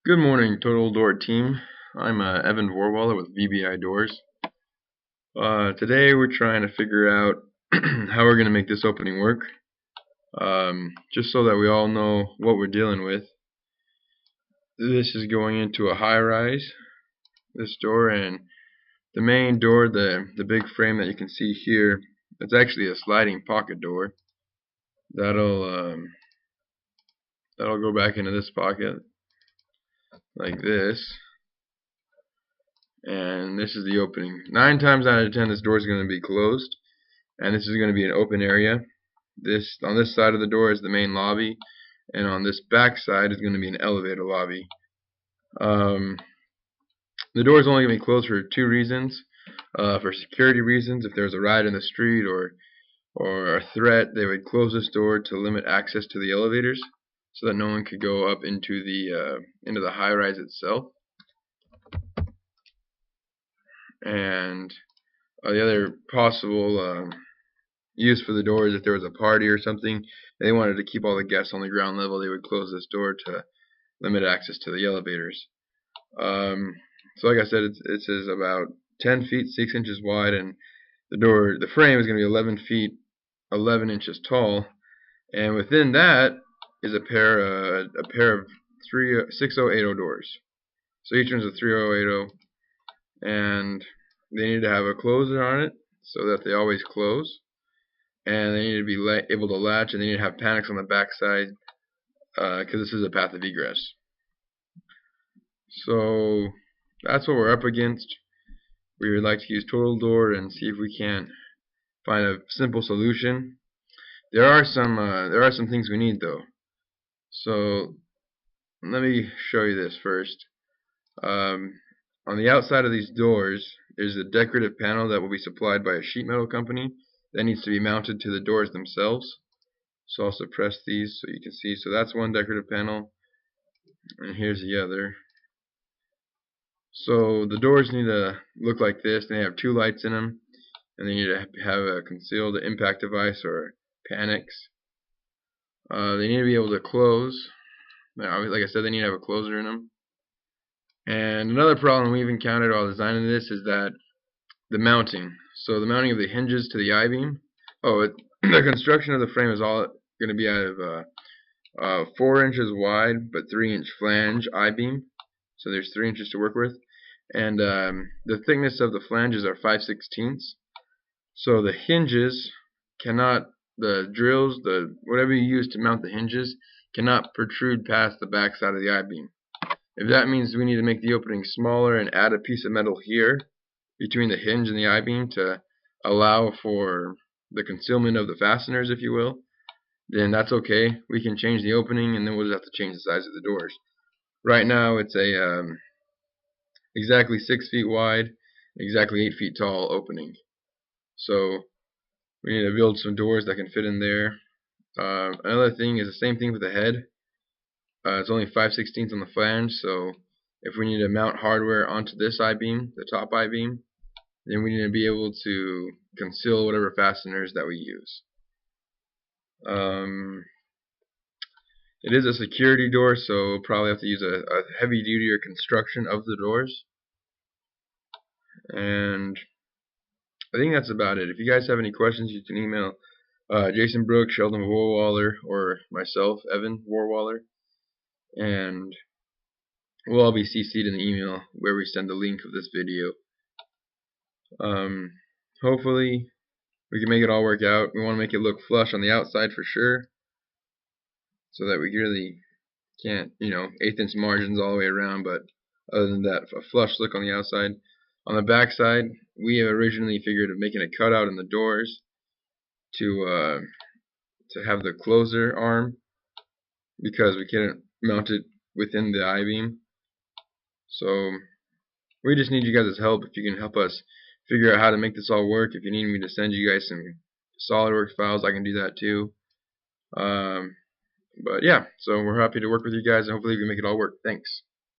Good morning, Total Door team. I'm Evan Warwaller with VBI Doors. Today we're trying to figure out how we're going to make this opening work, just so that we all know what we're dealing with. This is going into a high-rise, this door, and the main door, the big frame that you can see here, it's actually a sliding pocket door. That'll go back into this pocket like this. And this is the opening. 9 times out of 10 this door is going to be closed, and this is going to be an open area. On this side of the door is the main lobby, and on this back side is going to be an elevator lobby. The door is only going to be closed for 2 reasons. For security reasons, if there's a riot in the street or a threat, they would close this door to limit access to the elevators so that no one could go up into the high-rise itself. And the other possible use for the door is if there was a party or something, they wanted to keep all the guests on the ground level, they would close this door to limit access to the elevators. So like I said, it is about 10 feet 6 inches wide, and the frame is going to be 11 feet 11 inches tall, and within that is a pair of 6080 doors. So each one's a 3080, and they need to have a closer on it so that they always close, and they need to be able to latch, and they need to have panics on the back side because this is a path of egress. So that's what we're up against. We would like to use Total Door and see if we can find a simple solution. There are some things we need though. So let me show you this first. On the outside of these doors, there's a decorative panel that will be supplied by a sheet metal company that needs to be mounted to the doors themselves. So I'll suppress these so you can see. So that's one decorative panel, and here's the other. So the doors need to look like this. They have 2 lights in them, and they need to have a concealed impact device or panics. They need to be able to close. Like I said, they need to have a closer in them. And another problem we've encountered while designing this is that the mounting. So the mounting of the hinges to the I-beam. The construction of the frame is all going to be out of 4 inches wide but 3-inch flange I-beam. So there's 3 inches to work with. And the thickness of the flanges are 5/16. So the hinges cannot, the drills, whatever you use to mount the hinges, cannot protrude past the back side of the I-beam. If that means we need to make the opening smaller and add a piece of metal here between the hinge and the I-beam to allow for the concealment of the fasteners, if you will, then that's okay. We can change the opening, and then we'll just have to change the size of the doors. Right now it's a exactly 6 feet wide, exactly 8 feet tall opening. So we need to build some doors that can fit in there. Another thing is the same thing with the head. It's only 5/16 on the flange, so if we need to mount hardware onto this I-beam, the top I-beam, then we need to be able to conceal whatever fasteners that we use. It is a security door, so we'll probably have to use a heavy-duty construction of the doors. And I think that's about it. If you guys have any questions, you can email Jason Brooks, Sheldon Warwaller, or myself, Evan Warwaller, and we'll all be CC'd in the email where we send the link of this video. Hopefully we can make it all work out. We want to make it look flush on the outside for sure, so that we really can't, 1/8 inch margins all the way around, but other than that, a flush look on the outside. On the back side, we have originally figured of making a cutout in the doors to have the closer arm, because we couldn't mount it within the I-beam. So we just need you guys' help. If you can help us figure out how to make this all work. If you need me to send you guys some SolidWorks files, I can do that too. But yeah, so we're happy to work with you guys, and hopefully we can make it all work. Thanks.